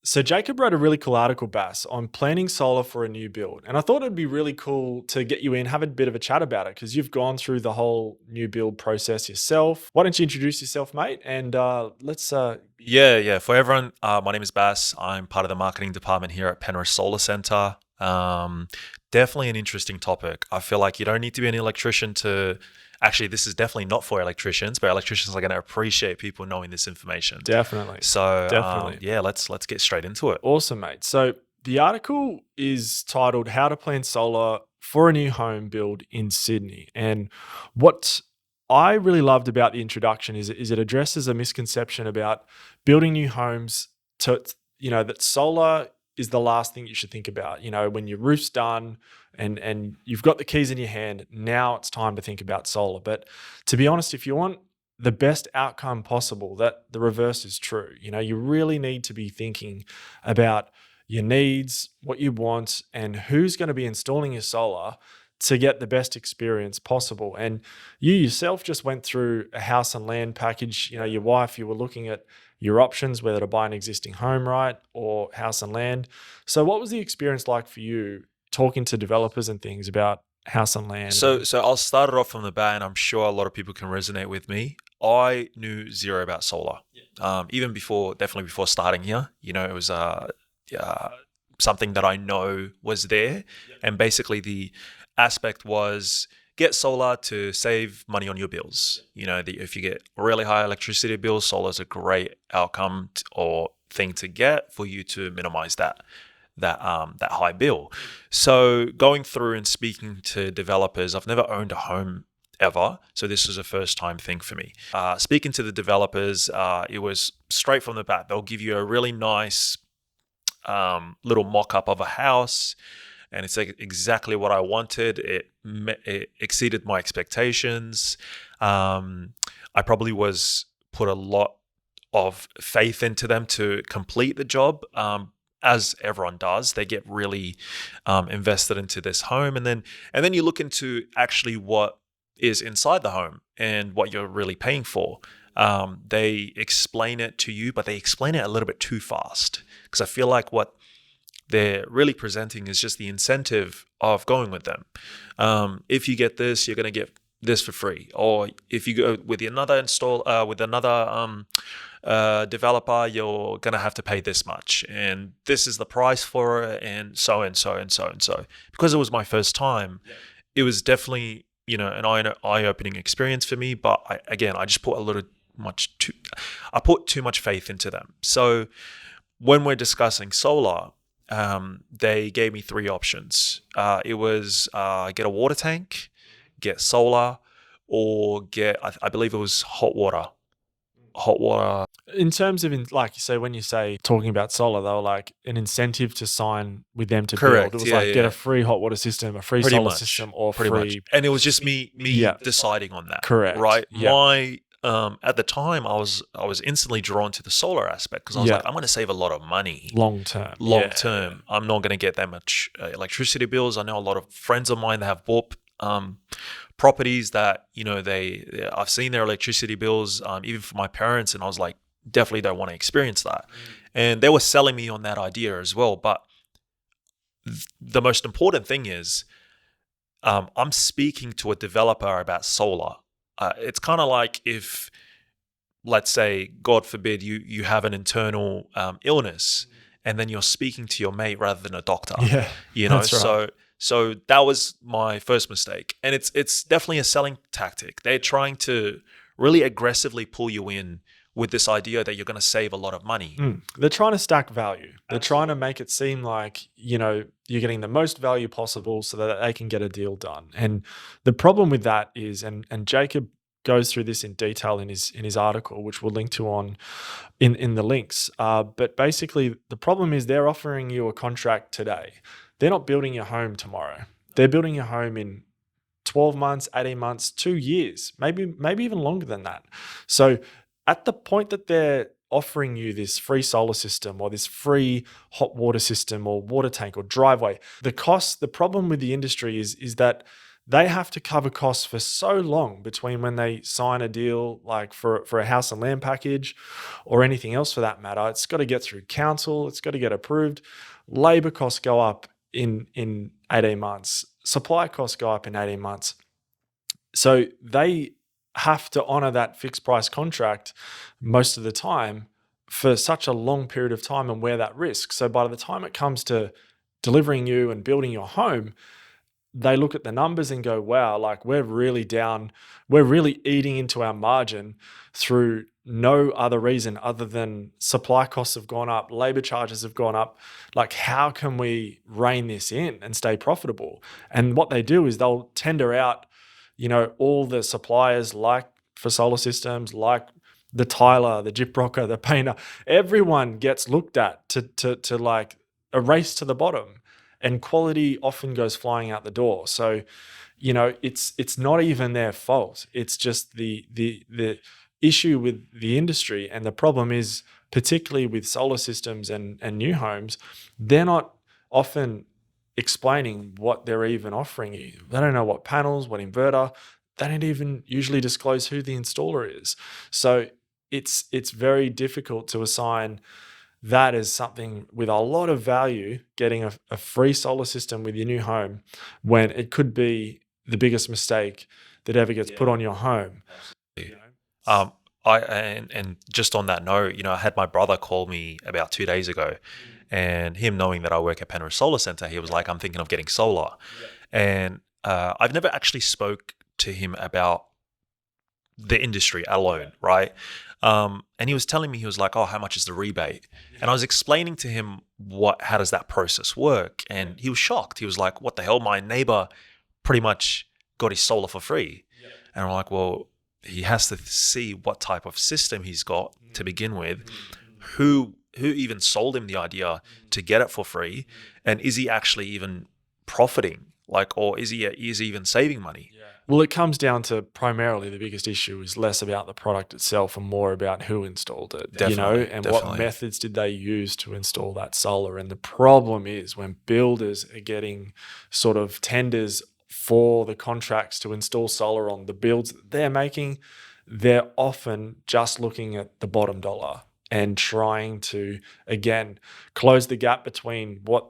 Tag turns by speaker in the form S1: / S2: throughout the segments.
S1: So Jacob wrote a really cool article, Bass, on planning solar for a new build. And I thought it'd be really cool to get you in, have a bit of a chat about it, because you've gone through the whole new build process yourself. Why don't you introduce yourself, mate? And let's
S2: Yeah. For everyone, my name is Bass. I'm part of the marketing department here at Penrith Solar Centre. Definitely an interesting topic. I feel like you don't need to be an electrician to. Actually, this is definitely not for electricians, but electricians are going to appreciate people knowing this information.
S1: definitely,
S2: So,
S1: definitely.
S2: yeah, let's get straight into it.
S1: Awesome, mate. So the article is titled How to Plan Solar for a New Home Build in Sydney. And what I really loved about the introduction is it addresses a misconception about building new homes to, that solar is the last thing you should think about. When your roof's done and you've got the keys in your hand, now it's time to think about solar. But to be honest, if you want the best outcome possible, that the reverse is true. You really need to be thinking about your needs, what you want, and who's going to be installing your solar to get the best experience possible. And you yourself just went through a house and land package. Your wife, you were looking at your options, whether to buy an existing home, right, or house and land. So what was the experience like for you talking to developers and things about house and land?
S2: So I'll start it off from the bat, and I'm sure a lot of people can resonate with me. I knew zero about solar, even definitely before starting here. It was something that I know was there, and basically the aspect was get solar to save money on your bills. If you get really high electricity bills, solar is a great outcome or thing to get for you to minimize that high bill. So going through and speaking to developers, I've never owned a home ever, so this was a first time thing for me. Speaking to the developers, it was straight from the bat. They'll give you a really nice little mock-up of a house, and it's like exactly what I wanted. It exceeded my expectations. I probably put a lot of faith into them to complete the job. As everyone does, they get really invested into this home, and then you look into actually what is inside the home and what you're really paying for. They explain it to you, but they explain it a little bit too fast, because I feel like what they're really presenting is just the incentive of going with them. If you get this, you're going to get this for free, or if you go with another developer, you're going to have to pay this much, and this is the price for it, and so and so and so and so. Because it was my first time, it was definitely an eye-opening experience for me. But I just put I put too much faith into them. So when we're discussing solar, they gave me three options. It was get a water tank, get solar, or get I believe it was hot water.
S1: In terms of, like you say, when you say talking about solar, they were like an incentive to sign with them to
S2: Correct.
S1: build. It was
S2: Yeah,
S1: like get
S2: yeah.
S1: a free hot water system, a free
S2: Pretty
S1: solar
S2: much.
S1: system, or
S2: Pretty
S1: free.
S2: much. And it was just me
S1: Yeah.
S2: deciding on that.
S1: Correct.
S2: Right.
S1: Yeah.
S2: My at the time I was instantly drawn to the solar aspect, because I was
S1: Yeah.
S2: like, I'm going to save a lot of money.
S1: Long term.
S2: Long term, I'm not going to get that much electricity bills. I know a lot of friends of mine that have bought properties that I've seen their electricity bills, even for my parents, and I was like, definitely don't want to experience that. And they were selling me on that idea as well. But the most important thing is, I'm speaking to a developer about solar. It's kind of like if, let's say, God forbid, you have an internal illness, and then you're speaking to your mate rather than a doctor.
S1: Yeah. That's right.
S2: So that was my first mistake, and it's definitely a selling tactic. They're trying to really aggressively pull you in with this idea that you're going to save a lot of money.
S1: They're trying to stack value. They're trying to make it seem like, you're getting the most value possible so that they can get a deal done. And the problem with that is, and Jacob goes through this in detail in his article, which we'll link to on in the links. But basically the problem is they're offering you a contract today. They're not building your home tomorrow. They're building your home in 12 months, 18 months, 2 years, maybe even longer than that. So at the point that they're offering you this free solar system or this free hot water system or water tank or driveway, the problem with the industry is that they have to cover costs for so long between when they sign a deal, like for a house and land package or anything else for that matter. It's got to get through council. It's got to get approved. Labor costs go up in 18 months. Supply costs go up in 18 months. So they have to honor that fixed price contract most of the time for such a long period of time and wear that risk. So by the time it comes to delivering you and building your home, they look at the numbers and go, wow, like we're really down. We're really eating into our margin through no other reason other than supply costs have gone up, labor charges have gone up. Like, how can we rein this in and stay profitable? And what they do is they'll tender out, all the suppliers, like for solar systems, like the tiler, the gyprocker, the painter. Everyone gets looked at to like a race to the bottom. And quality often goes flying out the door. So, it's not even their fault. It's just the issue with the industry. And the problem is, particularly with solar systems and new homes, they're not often explaining what they're even offering you. They don't know what panels, what inverter. They don't even usually disclose who the installer is. So it's very difficult to assign that is something with a lot of value, getting a free solar system with your new home, when it could be the biggest mistake that ever gets put on your home.
S2: And just on that note, I had my brother call me about 2 days ago, and him knowing that I work at Penrith Solar Centre, he was like, I'm thinking of getting solar. And I've never actually spoke to him about the industry alone, right? And he was telling me, he was like, oh, how much is the rebate? And I was explaining to him how does that process work? And he was shocked. He was like, what the hell? My neighbor pretty much got his solar for free. And I'm like, well, he has to see what type of system he's got to begin with, who even sold him the idea to get it for free, and is he actually even profiting? Or is he even saving money?
S1: Well, it comes down to primarily the biggest issue is less about the product itself and more about who installed it,
S2: Definitely.
S1: What methods did they use to install that solar. And the problem is when builders are getting sort of tenders for the contracts to install solar on the builds that they're making, they're often just looking at the bottom dollar and trying to, again, close the gap between what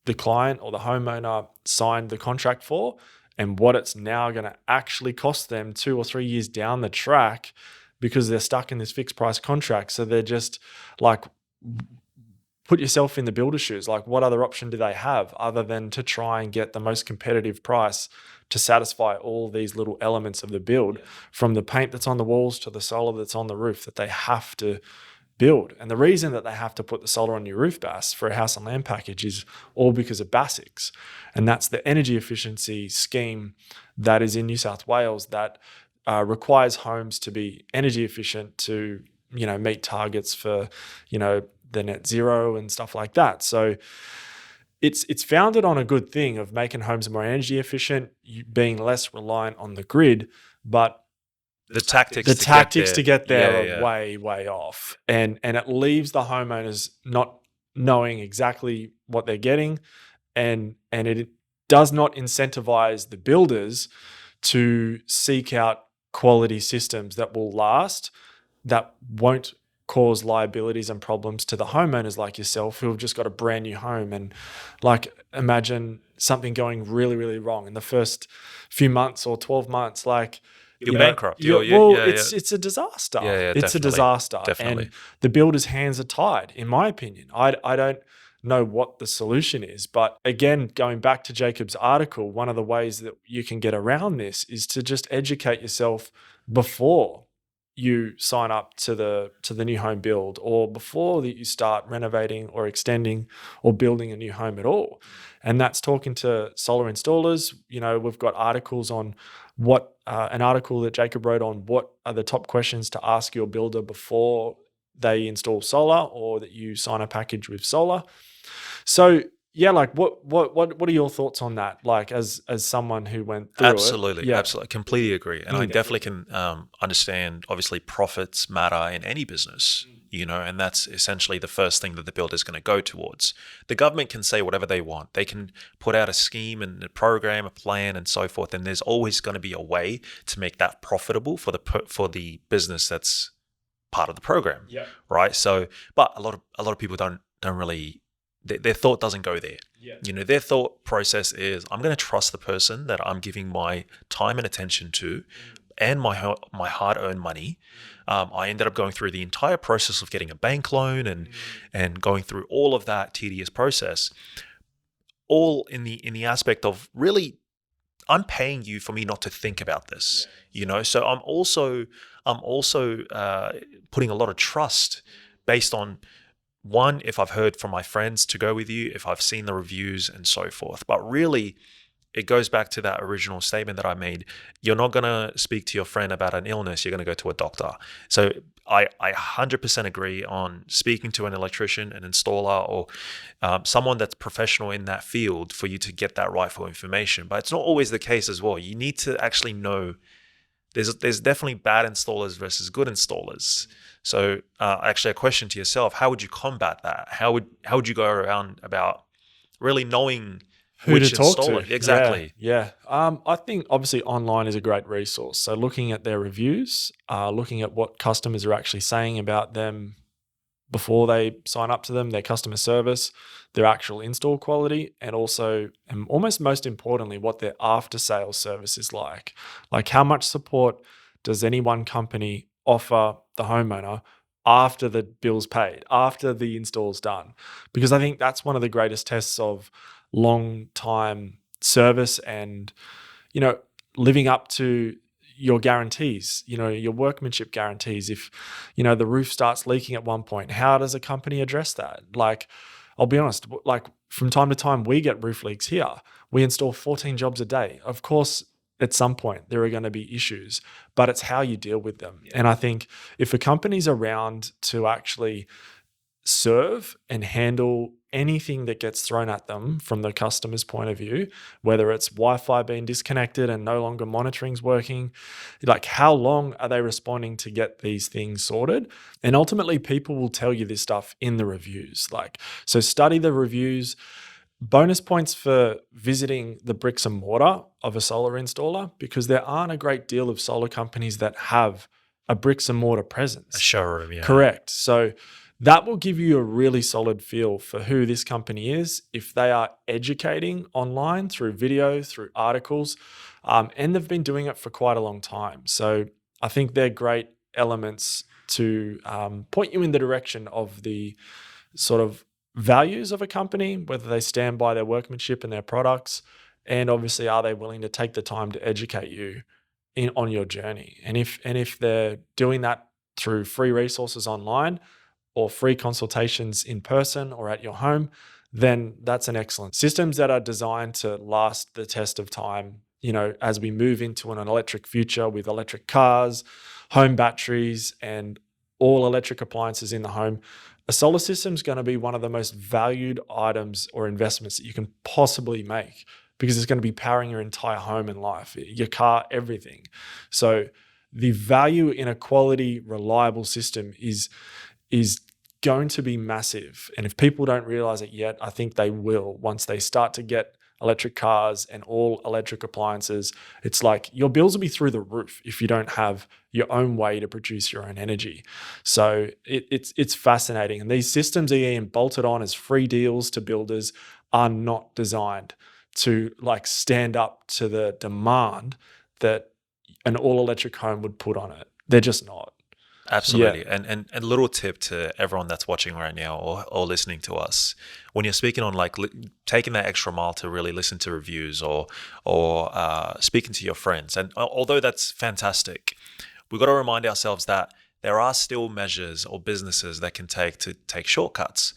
S1: the client or the homeowner signed the contract for and what it's now going to actually cost them 2 or 3 years down the track, because they're stuck in this fixed price contract. So they're just like, put yourself in the builder's shoes. Like, what other option do they have other than to try and get the most competitive price to satisfy all these little elements of the build, from the paint that's on the walls to the solar that's on the roof that they have to build. And the reason that they have to put the solar on your roof base for a house and land package is all because of BASICs. And that's the energy efficiency scheme that is in New South Wales that requires homes to be energy efficient to, meet targets for, the net zero and stuff like that. So it's founded on a good thing of making homes more energy efficient, being less reliant on the grid, but
S2: the tactics
S1: to get there are way off. And it leaves the homeowners not knowing exactly what they're getting. And it does not incentivize the builders to seek out quality systems that will last, that won't cause liabilities and problems to the homeowners like yourself who have just got a brand new home. And like, imagine something going really, really wrong in the first few months or 12 months, like,
S2: you're bankrupt.
S1: It's a disaster. It's a disaster.
S2: Definitely.
S1: And the builder's hands are tied, in my opinion. I don't know what the solution is. But again, going back to Jacob's article, one of the ways that you can get around this is to just educate yourself before you sign up to the new home build, or before that you start renovating or extending or building a new home at all. And that's talking to solar installers. We've got articles on an article that Jacob wrote on what are the top questions to ask your builder before they install solar or that you sign a package with solar. So yeah, like what are your thoughts on that? Like as someone who went through
S2: Absolutely,
S1: it? Yeah.
S2: Absolutely, completely agree. And I definitely can understand. Obviously, profits matter in any business. and that's essentially the first thing that the builder is going to go towards. The government can say whatever they want. They can put out a scheme and a program, a plan, and so forth, and there's always going to be a way to make that profitable for the business that's part of the program, right? So, but a lot of people don't really, their thought doesn't go there. Their thought process is, I'm going to trust the person that I'm giving my time and attention to, and my hard-earned money. I ended up going through the entire process of getting a bank loan and going through all of that tedious process, all in the aspect of, really, I'm paying you for me not to think about this. So I'm also putting a lot of trust based on, one, if I've heard from my friends to go with you, if I've seen the reviews and so forth. But really, it goes back to that original statement that I made. You're not going to speak to your friend about an illness. You're going to go to a doctor. So I 100% agree on speaking to an electrician, an installer, or someone that's professional in that field for you to get that rightful information. But it's not always the case as well. You need to actually know there's definitely bad installers versus good installers. So actually, a question to yourself: how would you combat that? How would you go around about really knowing
S1: who
S2: which
S1: to talk
S2: installer?
S1: to?
S2: Exactly.
S1: Yeah. I think obviously online is a great resource. So looking at their reviews, looking at what customers are actually saying about them before they sign up to them, their customer service, their actual install quality, and also, and almost most importantly, what their after sales service is like. Like, how much support does any one company offer the homeowner after the bill's paid, after the install's done? Because I think that's one of the greatest tests of long time service and, living up to your guarantees, your workmanship guarantees. If, the roof starts leaking at one point, how does a company address that? Like, I'll be honest, like, from time to time, we get roof leaks here. We install 14 jobs a day. Of course, at some point, there are going to be issues, but it's how you deal with them. And I think if a company's around to actually serve and handle anything that gets thrown at them from the customer's point of view, whether it's Wi-Fi being disconnected and no longer monitoring's working, like, how long are they responding to get these things sorted? And ultimately, people will tell you this stuff in the reviews. Like, so study the reviews. Bonus points for visiting the bricks and mortar of a solar installer, because there aren't a great deal of solar companies that have a bricks and mortar presence.
S2: A showroom, yeah.
S1: Correct. So that will give you a really solid feel for who this company is, if they are educating online through video, through articles, and they've been doing it for quite a long time. So I think they're great elements to point you in the direction of the sort of values of a company, whether they stand by their workmanship and their products, and obviously, are they willing to take the time to educate you on your journey? And if they're doing that through free resources online, or free consultations in person or at your home, then that's an excellent. Systems that are designed to last the test of time, as we move into an electric future with electric cars, home batteries, and all electric appliances in the home, a solar system is going to be one of the most valued items or investments that you can possibly make, because it's going to be powering your entire home and life, your car, everything. So the value in a quality, reliable system is going to be massive. And if people don't realize it yet, I think they will once they start to get electric cars and all electric appliances. It's like your bills will be through the roof if you don't have your own way to produce your own energy. So it's fascinating. And these systems, again, bolted on as free deals to builders, are not designed to like stand up to the demand that an all electric home would put on it. They're just not.
S2: Absolutely. Yeah. And a little tip to everyone that's watching right now or listening to us, when you're speaking on like taking that extra mile to really listen to reviews or speaking to your friends, and although that's fantastic, we've got to remind ourselves that there are still measures or businesses that can take shortcuts.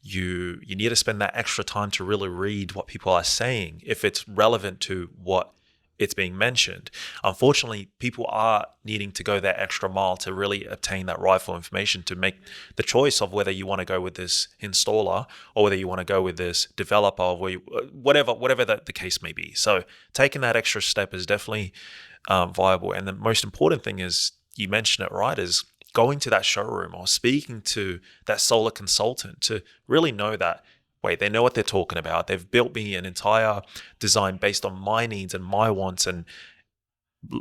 S2: You need to spend that extra time to really read what people are saying if it's relevant to what it's being mentioned. Unfortunately, people are needing to go that extra mile to really obtain that rightful information to make the choice of whether you want to go with this installer or whether you want to go with this developer, or whatever the case may be. So taking that extra step is definitely viable. And the most important thing is, you mentioned it right, is going to that showroom or speaking to that solar consultant to really know that, wait, they know what they're talking about. They've built me an entire design based on my needs and my wants and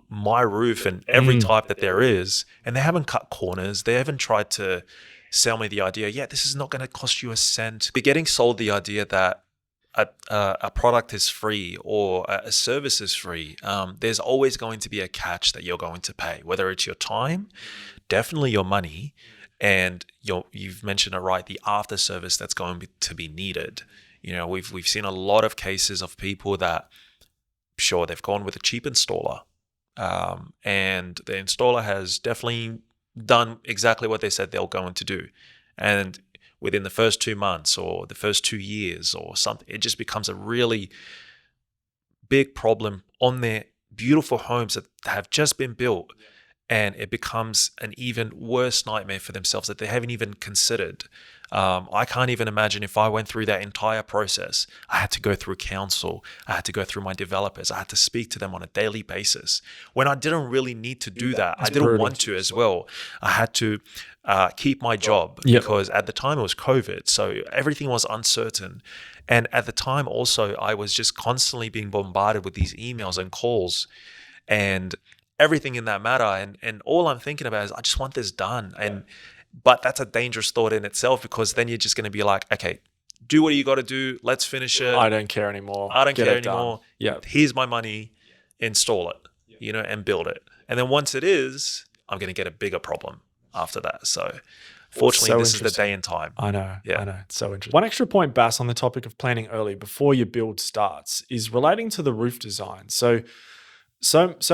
S2: my roof and every type that there is. And they haven't cut corners. They haven't tried to sell me the idea, yeah, this is not going to cost you a cent. They're getting sold the idea that a product is free or a service is free. There's always going to be a catch that you're going to pay, whether it's your time, definitely your money, and you've mentioned it right, the after service that's going to be needed. You know, we've seen a lot of cases of people that, sure, they've gone with a cheap installer, and the installer has definitely done exactly what they said they're going to do, and within the first 2 months or the first 2 years or something, it just becomes a really big problem on their beautiful homes that have just been built. And it becomes an even worse nightmare for themselves that they haven't even considered. I can't even imagine if I went through that entire process. I had to go through counsel. I had to go through my developers. I had to speak to them on a daily basis when I didn't really need to do that. I didn't want to as well. I had to keep my job because at the time it was COVID. So everything was uncertain. And at the time also, I was just constantly being bombarded with these emails and calls and everything in that matter. And all I'm thinking about is I just want this done. But that's a dangerous thought in itself, because then you're just going to be like, okay, do what you got to do. Let's finish it.
S1: I don't care anymore.
S2: I don't care anymore.
S1: Yeah.
S2: Here's my money. Install it, and build it. And then once it is, I'm going to get a bigger problem after that. So fortunately, this is the day and time.
S1: I know. Yeah. I know. It's so interesting. One extra point, Bass, on the topic of planning early before your build starts is relating to the roof design. So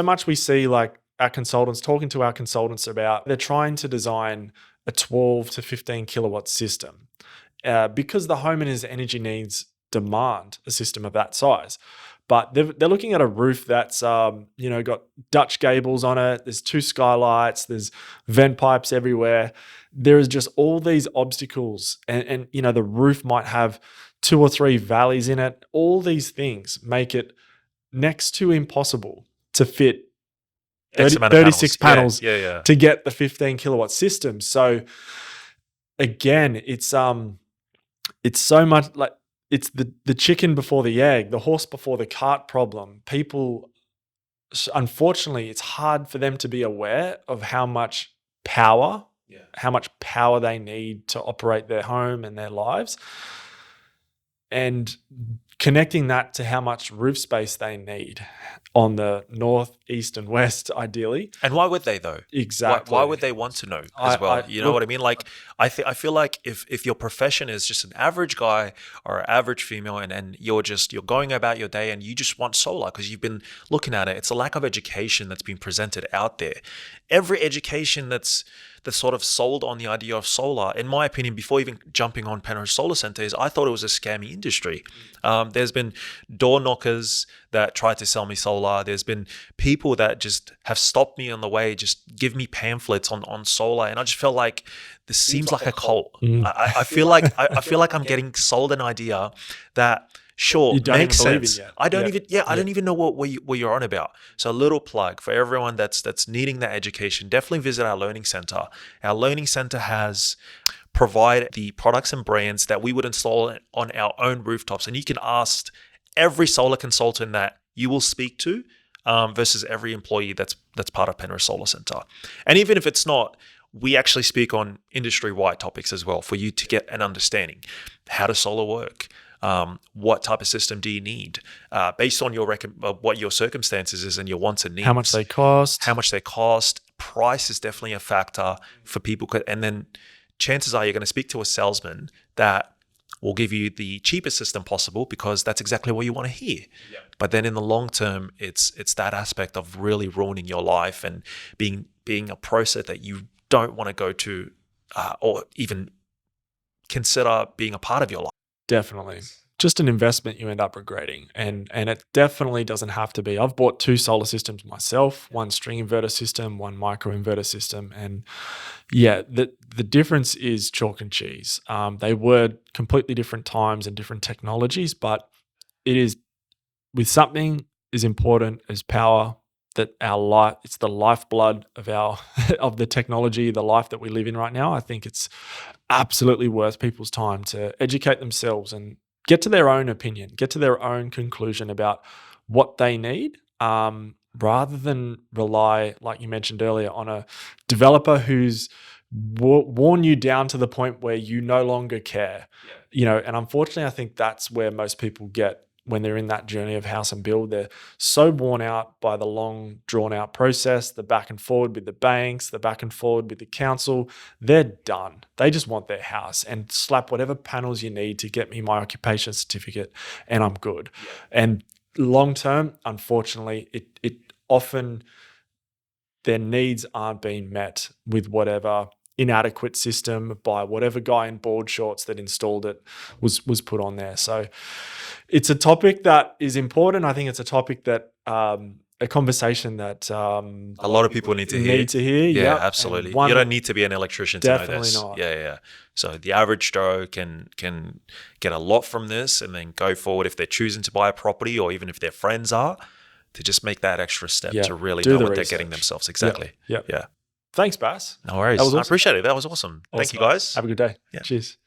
S1: much we see like our consultants talking to our consultants about, they're trying to design a 12 to 15 kilowatt system because the homeowner's energy needs demand a system of that size. But they're looking at a roof that's got Dutch gables on it. There's 2 skylights. There's vent pipes everywhere. There is just all these obstacles, and the roof might have 2 or 3 valleys in it. All these things make it next to impossible to fit 36 panels to get the 15 kilowatt system. So again, it's so much like it's the chicken before the egg, the horse before the cart problem. People, unfortunately, it's hard for them to be aware of how much power they need to operate their home and their lives, and connecting that to how much roof space they need on the north, east, and west, ideally.
S2: And why would they, though?
S1: Exactly.
S2: Why would they want to know as well? You know what I mean? Like, I feel like if your profession is just an average guy or an average female, and you're going about your day and you just want solar because you've been looking at it, it's a lack of education that's been presented out there. Every education that's sort of sold on the idea of solar, in my opinion, before even jumping on Penrith Solar Centre, is I thought it was a scammy industry. There's been door knockers that tried to sell me solar. There's been people that just have stopped me on the way, just give me pamphlets on solar, and I just felt like this seems like a cult. I feel like I'm getting sold an idea that, sure, makes sense. I don't even know what you're on about. So a little plug for everyone that's needing that education, definitely visit our learning center. Our learning center has provided the products and brands that we would install on our own rooftops. And you can ask every solar consultant that you will speak to versus every employee that's part of Penrith Solar Centre. And even if it's not, we actually speak on industry-wide topics as well for you to get an understanding. How does solar work? What type of system do you need based on what your circumstances is and your wants and needs?
S1: How much they cost.
S2: Price is definitely a factor for people. And then chances are you're going to speak to a salesman that will give you the cheapest system possible because that's exactly what you want to hear. Yeah. But then in the long term, it's that aspect of really ruining your life and being a process that you don't want to go to or even consider being a part of your life.
S1: Definitely. Just an investment you end up regretting. And it definitely doesn't have to be. I've bought 2 solar systems myself, one string inverter system, one micro inverter system. And yeah, the difference is chalk and cheese. They were completely different times and different technologies, but it is with something as important as power, that our life, it's the lifeblood of our of the technology, the life that we live in right now. I think it's absolutely worth people's time to educate themselves and get to their own opinion, get to their own conclusion about what they need, rather than rely, like you mentioned earlier, on a developer who's worn you down to the point where you no longer care. And unfortunately, I think that's where most people get when they're in that journey of house and build. They're so worn out by the long, drawn-out process, the back and forward with the banks, the back and forward with the council. They're done. They just want their house and slap whatever panels you need to get me my occupation certificate, and I'm good. And long term, unfortunately, it often, their needs aren't being met with whatever inadequate system by whatever guy in board shorts that installed it was put on there. So it's a topic that is important. I think it's a topic that a conversation that
S2: a lot of people need to hear.
S1: Yeah,
S2: absolutely. You don't need to be an electrician to know this.
S1: Definitely not.
S2: Yeah. So the average Joe can get a lot from this, and then go forward if they're choosing to buy a property, or even if their friends are, to just make that extra step to really know what they're getting themselves. Exactly.
S1: Yeah. Thanks, Bass.
S2: No worries.
S1: That was awesome.
S2: I appreciate it. That was awesome. Thank you, guys.
S1: Have a good day.
S2: Yeah.
S1: Cheers.